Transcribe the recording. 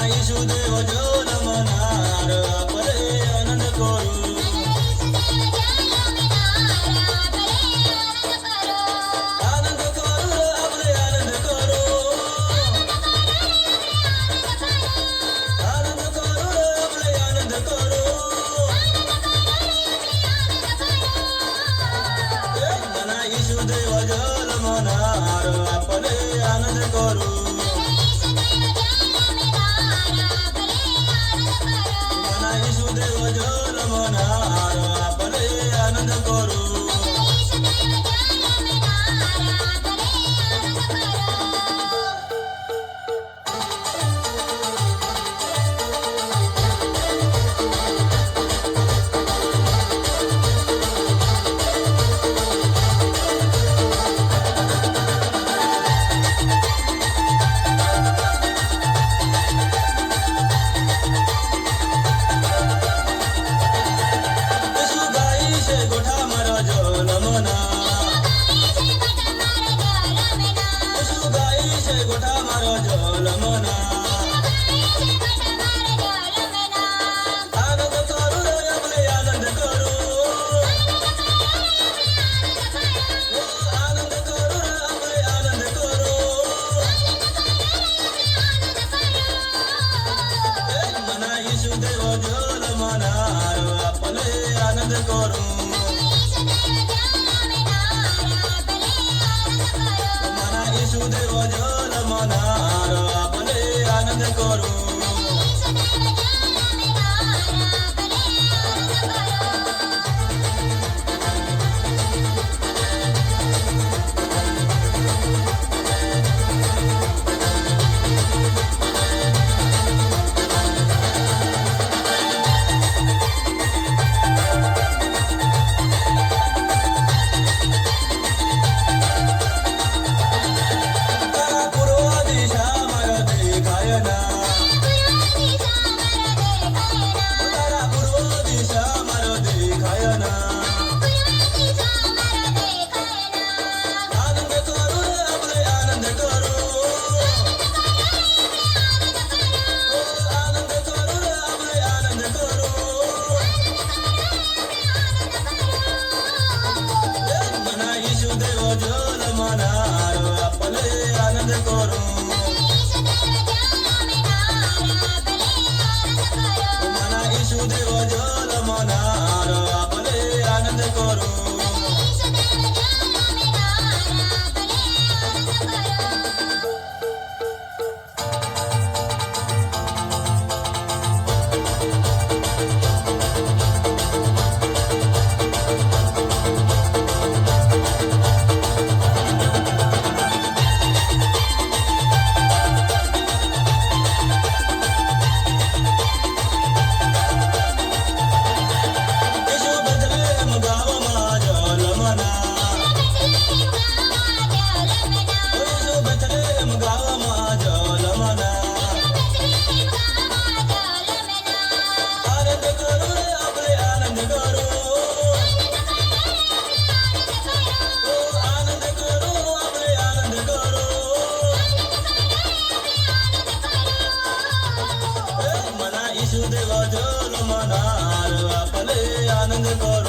ईशुदेव जल मनार आपले आनंद करू आनंद करू आपले आनंद करू आनंद करू आपले आनंद करू मना ईशुदेव जल मनार आपले आनंद करू ईशुदेव जल मनार आपले आनंद करू गोठा मारो जल मना आनंद करू रे आपले आनंद करू आनंद करू रे आपले आनंद करू मना ईशुदेव जल मनार आपले आनंद करू मना ईशुदेव जल मनार आपले आनंद करू ईशुदेव जल मनार आपले आनंद करू मना ईशुदेव जल मनार आपले आनंद करू ईशुदेव जल मनार आपले आनंद करू